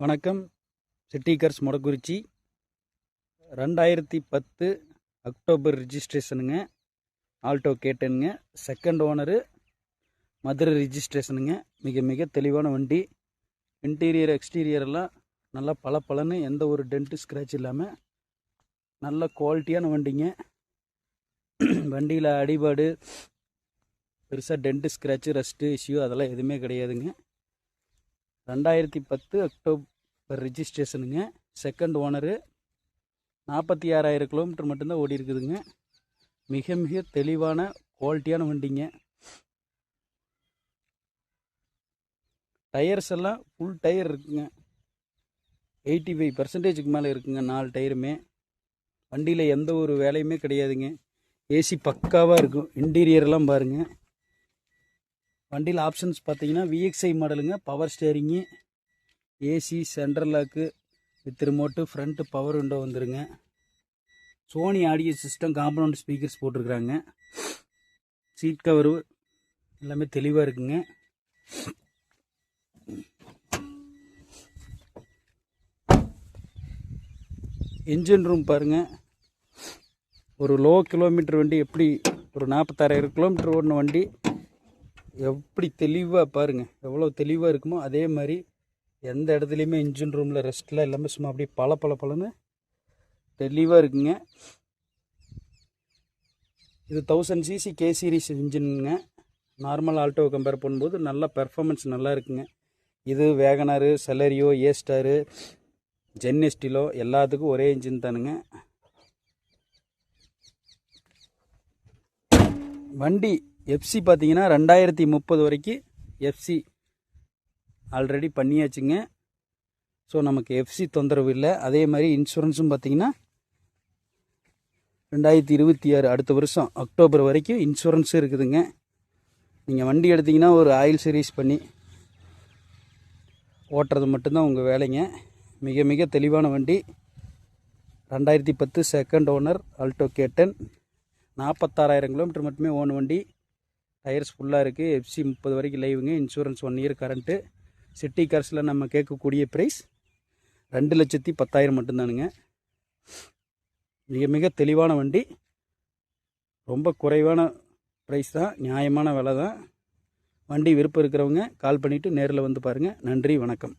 வணக்கம். City cars Modakkurichi 2010 October ரிஜிஸ்ட்ரேஷனுங்க. Alto கேட்டனுங்க. செகண்ட் ஓனரு, மதுரை ரிஜிஸ்ட்ரேஷனுங்க. மிக மிக தெளிவான வண்டி. இன்டீரியர் எக்ஸ்டீரியரெல்லாம் நல்லா பளபளன்னு, எந்த ஒரு டென்ட்டு ஸ்க்ராட்ச் இல்லாமல் நல்ல குவாலிட்டியான வண்டிங்க. வண்டியில் அடிபாடு பெருசாக டென்ட்டு ஸ்க்ராட்சு ரஸ்ட்டு இஷ்யூ அதெல்லாம் எதுவுமே கிடையாதுங்க. 2010 அக்டோபர் ரிஜிஸ்ட்ரேஷனுங்க. Second owner. 46,000 கிலோமீட்டர் மட்டும்தான் ஓடி இருக்குதுங்க. மிக மிக தெளிவான குவாலிட்டியான வண்டிங்க. டயர்ஸ் எல்லாம் ஃபுல் டயர் இருக்குங்க. 85% மேலே இருக்குங்க. 4 டயருமே. வண்டியில் எந்த ஒரு வேலையுமே கிடையாதுங்க. ஏசி பக்காவாக இருக்கும். இன்டீரியர்லாம் பாருங்கள். வண்டியில் ஆப்ஷன்ஸ் பார்த்தீங்கன்னா விஎக்ஸ்ஐ மாடலுங்க. Power steering, AC, central lock with remote, front power window வந்துருங்க. Sony audio system, compound speakers போட்டிருக்குறாங்க. சீட் கவரு எல்லாமே தெளிவாக இருக்குங்க. இன்ஜின் ரூம் பாருங்கள். ஒரு லோ கிலோமீட்டர் வண்டி எப்படி, ஒரு 46,000 கிலோமீட்டர் ஓடின வண்டி எப்படி தெளிவாக பாருங்கள், எவ்வளோ தெளிவாக இருக்குமோ அதே மாதிரி எந்த இடத்துலையுமே இன்ஜின் ரூமில் ரெஸ்ட்டில் எல்லாமே சும்மா அப்படியே பளபளன்னு தெளிவாக இருக்குங்க. இது 1000 சிசி கே சீரிஸ் இன்ஜினுங்க. நார்மல் ஆல்டோ கம்பேர் பண்ணும்போது நல்லா பெர்ஃபார்மன்ஸ் நல்லா இருக்குங்க. இது WagonR, Celerio, A Star, Zen Estilo எல்லாத்துக்கும் ஒரே இன்ஜின் தானுங்க. வண்டி எஃப்சி பார்த்தீங்கன்னா 2030 வரைக்கும் எஃப்சி ஆல்ரெடி பண்ணியாச்சுங்க. ஸோ நமக்கு எஃப்சி தொந்தரவு இல்லை. அதே மாதிரி இன்சூரன்ஸும் பார்த்தீங்கன்னா 2026 அடுத்த வருஷம் அக்டோபர் வரைக்கும் இன்சூரன்ஸும் இருக்குதுங்க. நீங்கள் வண்டி எடுத்திங்கன்னா ஒரு ஆயில் சர்வீஸ் பண்ணி ஓட்டுறது மட்டும்தான் உங்கள் வேலைங்க. மிக மிக தெளிவான வண்டி. 2010 செகண்ட் ஓனர் ஆல்டோ கேட்டன். 46,000 கிலோமீட்டர் மட்டுமே ஓன வண்டி. டயர்ஸ் ஃபுல்லாக இருக்குது. எஃப்சி 30 வரைக்கும் லைவுங்க. Insurance 1 year current. சிட்டி கார்ஸில் நம்ம கேட்கக்கூடிய ப்ரைஸ் 2,10,000 மட்டும்தானுங்க. மிக மிக தெளிவான வண்டி. ரொம்ப குறைவான ப்ரைஸ் தான், நியாயமான விலை தான். வண்டி விருப்பம் இருக்கிறவங்க கால் பண்ணிவிட்டு நேரில் வந்து பாருங்கள். நன்றி, வணக்கம்.